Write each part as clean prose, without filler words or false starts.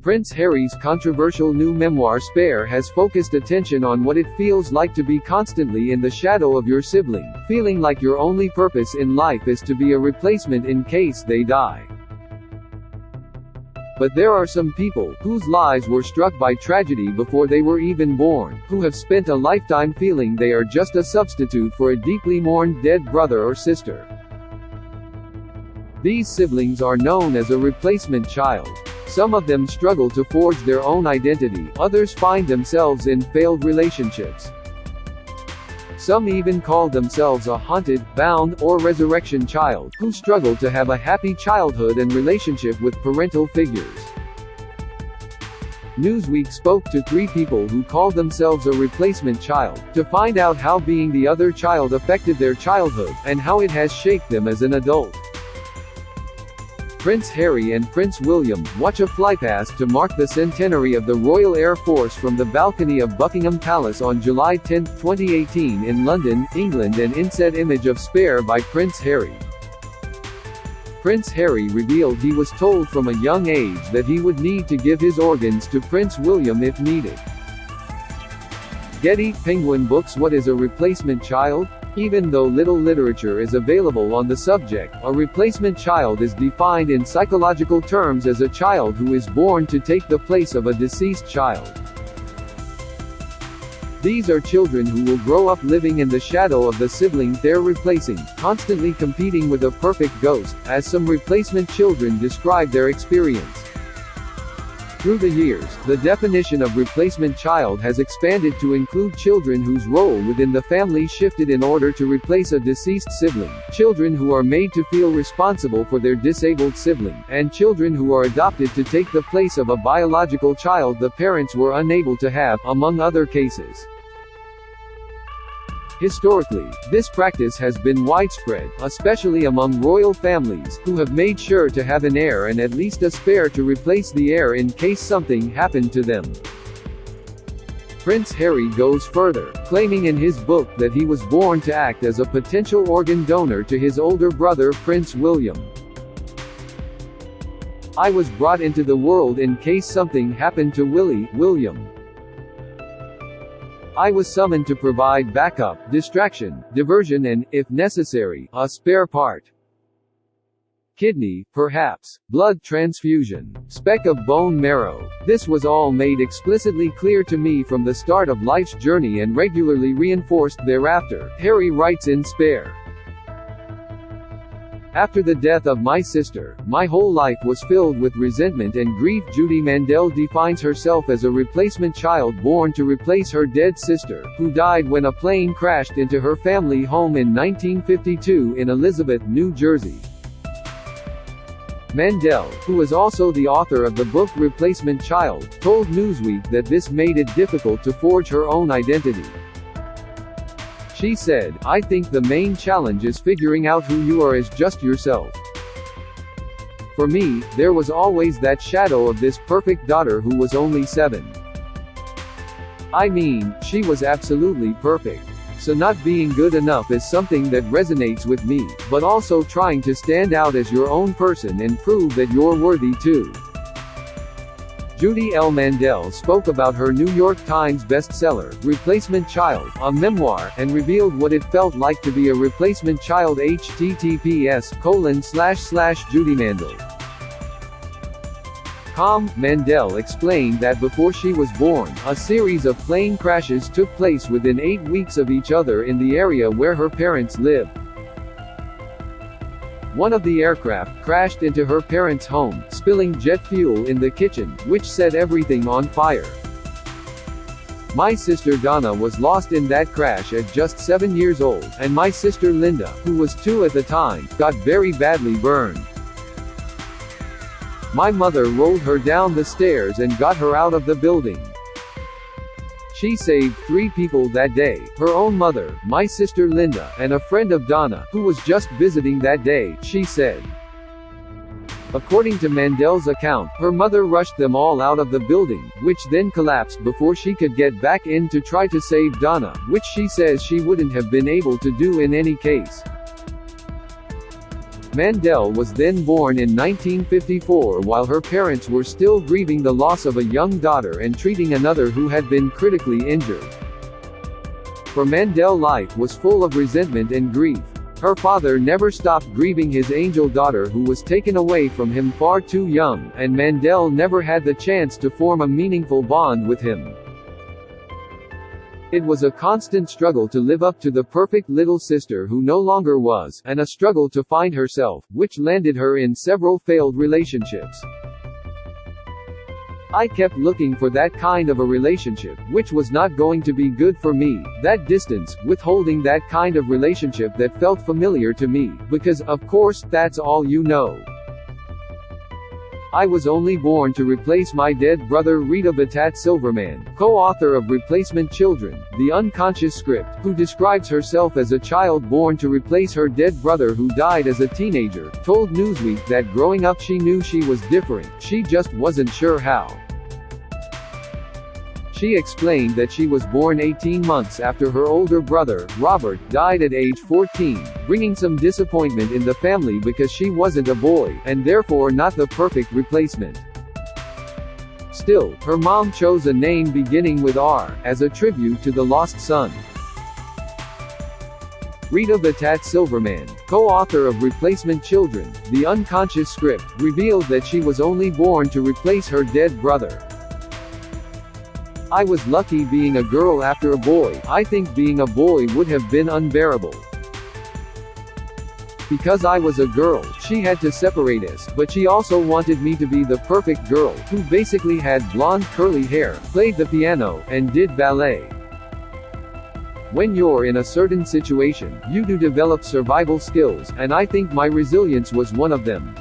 Prince Harry's controversial new memoir Spare has focused attention on what it feels like to be constantly in the shadow of your sibling, feeling like your only purpose in life is to be a replacement in case they die. But there are some people, whose lives were struck by tragedy before they were even born, who have spent a lifetime feeling they are just a substitute for a deeply mourned dead brother or sister. These siblings are known as a replacement child. Some of them struggle to forge their own identity, others find themselves in failed relationships. Some even call themselves a haunted, bound, or resurrection child, who struggle to have a happy childhood and relationship with parental figures. Newsweek spoke to 3 people who called themselves a replacement child, to find out how being the other child affected their childhood, and how it has shaped them as an adult. Prince Harry and Prince William watch a flypast to mark the centenary of the Royal Air Force from the balcony of Buckingham Palace on July 10, 2018 in London, England, and inset image of Spare by Prince Harry. Prince Harry revealed he was told from a young age that he would need to give his organs to Prince William if needed. Getty, Penguin Books. What is a replacement child? Even though little literature is available on the subject, a replacement child is defined in psychological terms as a child who is born to take the place of a deceased child. These are children who will grow up living in the shadow of the sibling they're replacing, constantly competing with a perfect ghost, as some replacement children describe their experience. Through the years, the definition of replacement child has expanded to include children whose role within the family shifted in order to replace a deceased sibling, children who are made to feel responsible for their disabled sibling, and children who are adopted to take the place of a biological child the parents were unable to have, among other cases. Historically, this practice has been widespread, especially among royal families, who have made sure to have an heir and at least a spare to replace the heir in case something happened to them. Prince Harry goes further, claiming in his book that he was born to act as a potential organ donor to his older brother Prince William. "I was brought into the world in case something happened to William. I was summoned to provide backup, distraction, diversion and, if necessary, a spare part. Kidney, perhaps. Blood transfusion. Speck of bone marrow. This was all made explicitly clear to me from the start of life's journey and regularly reinforced thereafter," Harry writes in Spare. "After the death of my sister, my whole life was filled with resentment and grief." Judy Mandel defines herself as a replacement child born to replace her dead sister, who died when a plane crashed into her family home in 1952 in Elizabeth, New Jersey. Mandel, who is also the author of the book Replacement Child, told Newsweek that this made it difficult to forge her own identity. She said, "I think the main challenge is figuring out who you are as just yourself. For me, there was always that shadow of this perfect daughter who was only 7. I mean, she was absolutely perfect. So not being good enough is something that resonates with me, but also trying to stand out as your own person and prove that you're worthy too." Judy L. Mandel spoke about her New York Times bestseller, Replacement Child, a memoir, and revealed what it felt like to be a replacement child. https://judymandel.com. Mandel explained that before she was born, a series of plane crashes took place within 8 weeks of each other in the area where her parents lived. One of the aircraft crashed into her parents' home, spilling jet fuel in the kitchen, which set everything on fire. My sister Donna was lost in that crash at just 7 years old, and my sister Linda, who was 2 at the time, got very badly burned. My mother rolled her down the stairs and got her out of the building. She saved 3 people that day, her own mother, my sister Linda, and a friend of Donna, who was just visiting that day," she said. According to Mandel's account, her mother rushed them all out of the building, which then collapsed before she could get back in to try to save Donna, which she says she wouldn't have been able to do in any case. Mandel was then born in 1954 while her parents were still grieving the loss of a young daughter and treating another who had been critically injured. For Mandel, life was full of resentment and grief. Her father never stopped grieving his angel daughter who was taken away from him far too young, and Mandel never had the chance to form a meaningful bond with him. It was a constant struggle to live up to the perfect little sister who no longer was, and a struggle to find herself, which landed her in several failed relationships. I kept looking for that kind of a relationship, which was not going to be good for me, that distance, withholding that kind of relationship that felt familiar to me, because, of course, that's all you know. I was only born to replace my dead brother. Rita Batat Silverman, co-author of Replacement Children, The Unconscious Script, who describes herself as a child born to replace her dead brother who died as a teenager, told Newsweek that growing up she knew she was different, she just wasn't sure how. She explained that she was born 18 months after her older brother, Robert, died at age 14, bringing some disappointment in the family because she wasn't a boy, and therefore not the perfect replacement. Still, her mom chose a name beginning with R, as a tribute to the lost son. Rita Batat Silverman, co-author of Replacement Children, The Unconscious Script, revealed that she was only born to replace her dead brother. I was lucky being a girl after a boy. I think being a boy would have been unbearable. Because I was a girl, she had to separate us, but she also wanted me to be the perfect girl, who basically had blonde curly hair, played the piano, and did ballet. When you're in a certain situation, you do develop survival skills, and I think my resilience was one of them.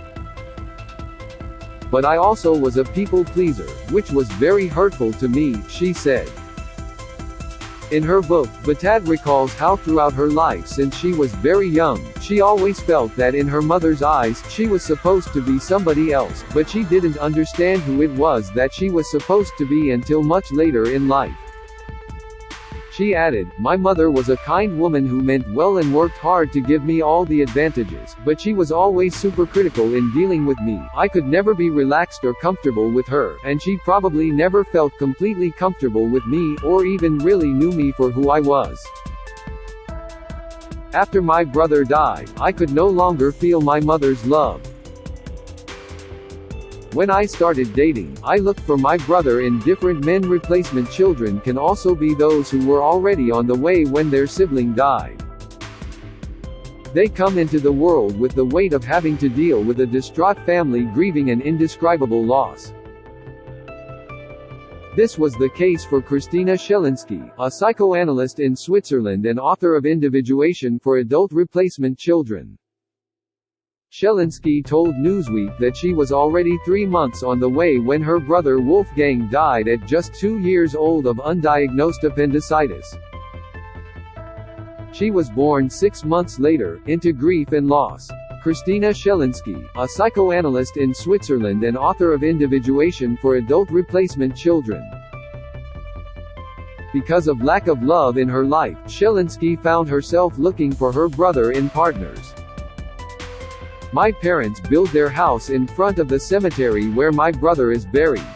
But I also was a people pleaser, which was very hurtful to me, she said. In her book, Batat recalls how throughout her life since she was very young, she always felt that in her mother's eyes, she was supposed to be somebody else, but she didn't understand who it was that she was supposed to be until much later in life. She added, "My mother was a kind woman who meant well and worked hard to give me all the advantages, but she was always super critical in dealing with me. I could never be relaxed or comfortable with her, and she probably never felt completely comfortable with me, or even really knew me for who I was. After my brother died, I could no longer feel my mother's love. When I started dating, I looked for my brother in different men." Replacement children can also be those who were already on the way when their sibling died. They come into the world with the weight of having to deal with a distraught family grieving an indescribable loss. This was the case for Christina Shelinski, a psychoanalyst in Switzerland and author of Individuation for Adult Replacement Children. Shelinski told Newsweek that she was already 3 months on the way when her brother Wolfgang died at just 2 years old of undiagnosed appendicitis. She was born 6 months later, into grief and loss. Christina Shelinski, a psychoanalyst in Switzerland and author of Individuation for Adult Replacement Children. Because of lack of love in her life, Shelinski found herself looking for her brother in partners. "My parents built their house in front of the cemetery where my brother is buried.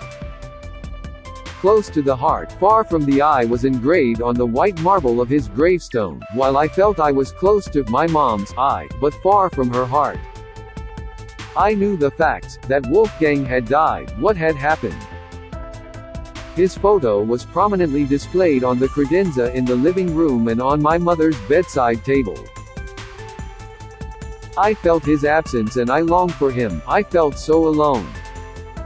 Close to the heart, far from the eye was engraved on the white marble of his gravestone, while I felt I was close to my mom's eye, but far from her heart. I knew the facts, that Wolfgang had died, what had happened. His photo was prominently displayed on the credenza in the living room and on my mother's bedside table. I felt his absence and I longed for him. I felt so alone.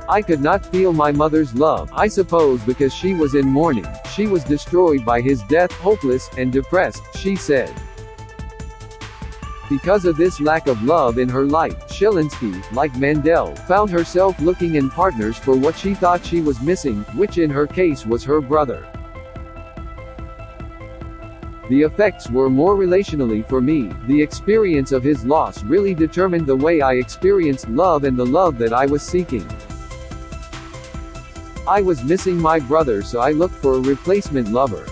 I could not feel my mother's love, I suppose because she was in mourning. She was destroyed by his death, hopeless, and depressed," she said. Because of this lack of love in her life, Shelinski, like Mandel, found herself looking in partners for what she thought she was missing, which in her case was her brother. The effects were more relationally for me. The experience of his loss really determined the way I experienced love and the love that I was seeking. I was missing my brother, so I looked for a replacement lover.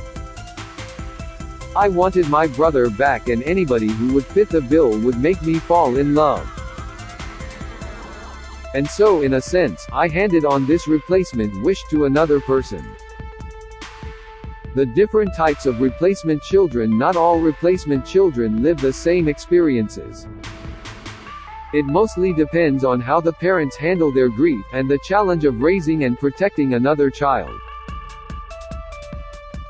I wanted my brother back, and anybody who would fit the bill would make me fall in love. And so in a sense, I handed on this replacement wish to another person. The different types of replacement children. Not all replacement children live the same experiences. It mostly depends on how the parents handle their grief, and the challenge of raising and protecting another child.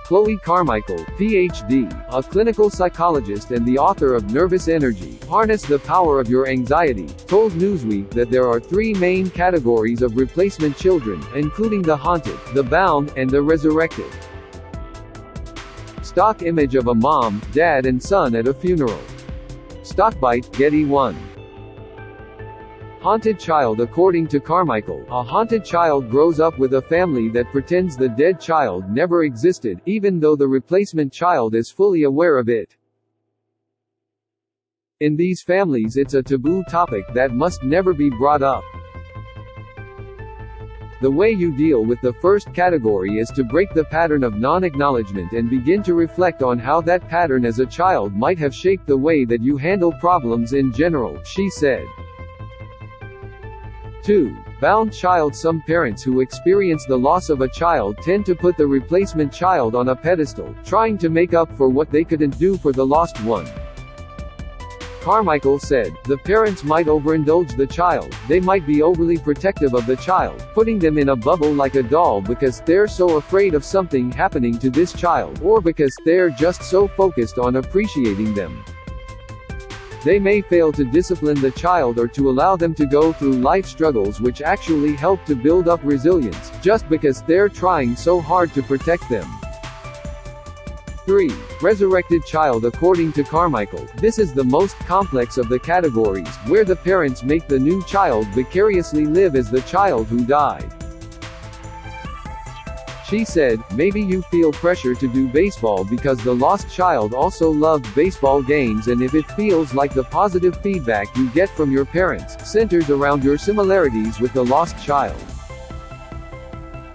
Chloe Carmichael, Ph.D., a clinical psychologist and the author of Nervous Energy, Harness the Power of Your Anxiety, told Newsweek that there are three main categories of replacement children, including the haunted, the bound, and the resurrected. Stock image of a mom, dad and son at a funeral. Stockbite, Getty 1. Haunted child. According to Carmichael, a haunted child grows up with a family that pretends the dead child never existed, even though the replacement child is fully aware of it. In these families, it's a taboo topic that must never be brought up. The way you deal with the first category is to break the pattern of non-acknowledgement and begin to reflect on how that pattern as a child might have shaped the way that you handle problems in general, she said. 2. Bound child. Some parents who experience the loss of a child tend to put the replacement child on a pedestal, trying to make up for what they couldn't do for the lost one. Carmichael said, the parents might overindulge the child, they might be overly protective of the child, putting them in a bubble like a doll because they're so afraid of something happening to this child, or because they're just so focused on appreciating them. They may fail to discipline the child or to allow them to go through life struggles which actually help to build up resilience, just because they're trying so hard to protect them. 3. Resurrected child. According to Carmichael, this is the most complex of the categories, where the parents make the new child vicariously live as the child who died. She said, maybe you feel pressure to do baseball because the lost child also loved baseball games, and if it feels like the positive feedback you get from your parents centers around your similarities with the lost child.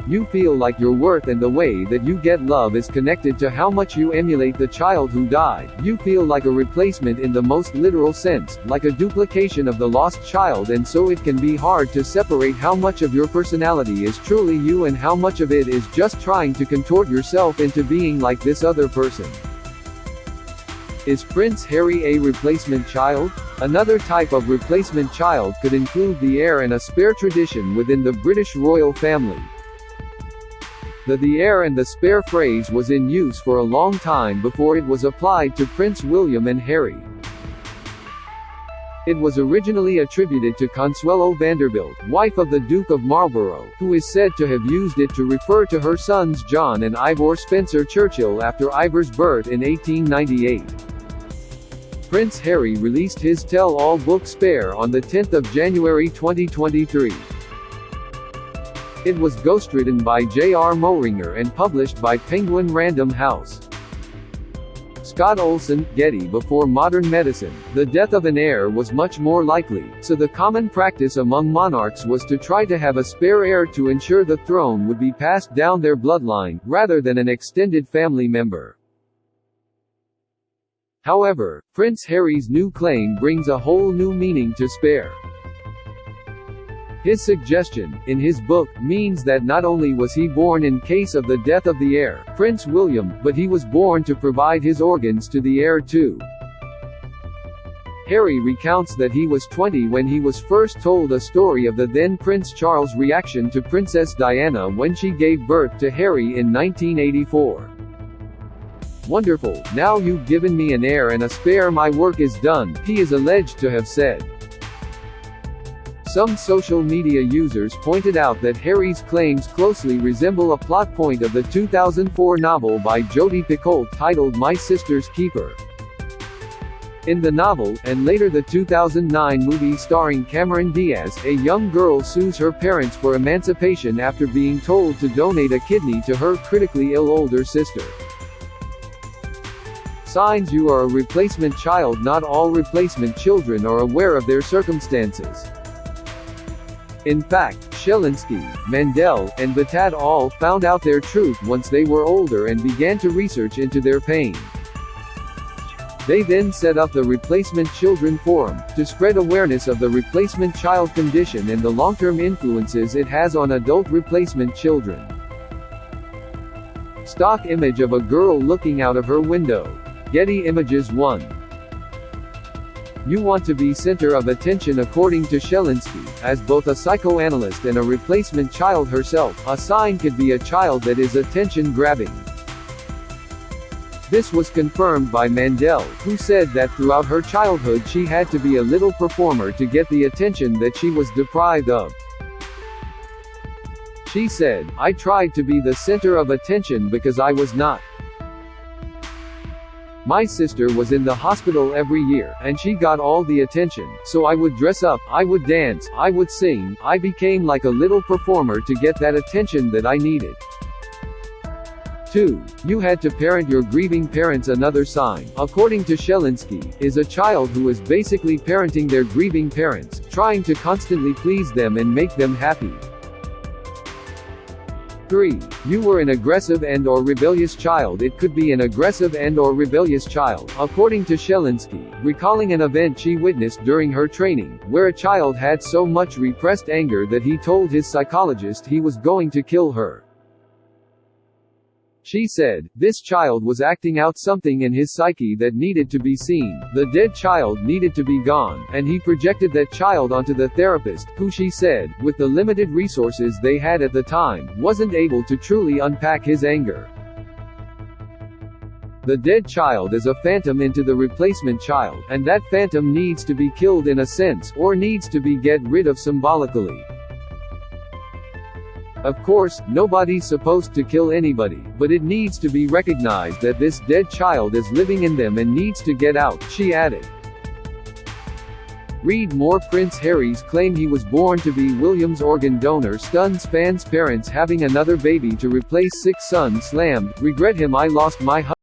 You feel like your worth and the way that you get love is connected to how much you emulate the child who died. You feel like a replacement in the most literal sense, like a duplication of the lost child, and so it can be hard to separate how much of your personality is truly you and how much of it is just trying to contort yourself into being like this other person. Is Prince Harry a replacement child? Another type of replacement child could include the heir and a spare tradition within the British royal family. The heir and the spare phrase was in use for a long time before it was applied to Prince William and Harry. It was originally attributed to Consuelo Vanderbilt, wife of the Duke of Marlborough, who is said to have used it to refer to her sons John and Ivor Spencer Churchill after Ivor's birth in 1898. Prince Harry released his tell-all book Spare on the 10th of January 2023. It was ghostwritten by J.R. Moehringer and published by Penguin Random House. Scott Olson, Getty. Before modern medicine, the death of an heir was much more likely, so the common practice among monarchs was to try to have a spare heir to ensure the throne would be passed down their bloodline, rather than an extended family member. However, Prince Harry's new claim brings a whole new meaning to spare. His suggestion, in his book, means that not only was he born in case of the death of the heir, Prince William, but he was born to provide his organs to the heir too. Harry recounts that he was 20 when he was first told a story of the then Prince Charles' reaction to Princess Diana when she gave birth to Harry in 1984. "Wonderful, now you've given me an heir and a spare, my work is done," he is alleged to have said. Some social media users pointed out that Harry's claims closely resemble a plot point of the 2004 novel by Jodi Picoult titled My Sister's Keeper. In the novel, and later the 2009 movie starring Cameron Diaz, a young girl sues her parents for emancipation after being told to donate a kidney to her critically ill older sister. Signs you are a replacement child. Not all replacement children are aware of their circumstances. In fact, Shelinsky, Mandel, and Batad all found out their truth once they were older and began to research into their pain. They then set up the Replacement Children Forum, to spread awareness of the replacement child condition and the long-term influences it has on adult replacement children. Stock image of a girl looking out of her window. Getty Images 1. You want to be center of attention according to Shelinsky, as both a psychoanalyst and a replacement child herself. A sign could be a child that is attention-grabbing. This was confirmed by Mandel, who said that throughout her childhood she had to be a little performer to get the attention that she was deprived of. She said, "I tried to be the center of attention because I was not. My sister was in the hospital every year, and she got all the attention, so I would dress up, I would dance, I would sing, I became like a little performer to get that attention that I needed." 2. You had to parent your grieving parents. Another sign, according to Shelinsky, is a child who is basically parenting their grieving parents, trying to constantly please them and make them happy. 3. You were an aggressive and/or rebellious child. It could be an aggressive and/or rebellious child, according to Shelinsky, recalling an event she witnessed during her training, where a child had so much repressed anger that he told his psychologist he was going to kill her. She said, this child was acting out something in his psyche that needed to be seen. The dead child needed to be gone, and he projected that child onto the therapist, who, she said, with the limited resources they had at the time, wasn't able to truly unpack his anger. The dead child is a phantom into the replacement child, and that phantom needs to be killed in a sense, or needs to be get rid of symbolically. Of course, nobody's supposed to kill anybody, but it needs to be recognized that this dead child is living in them and needs to get out, she added. Read more. Prince Harry's claim he was born to be William's organ donor stuns fans. Parents having another baby to replace sick son slammed. Regret him. I lost my husband.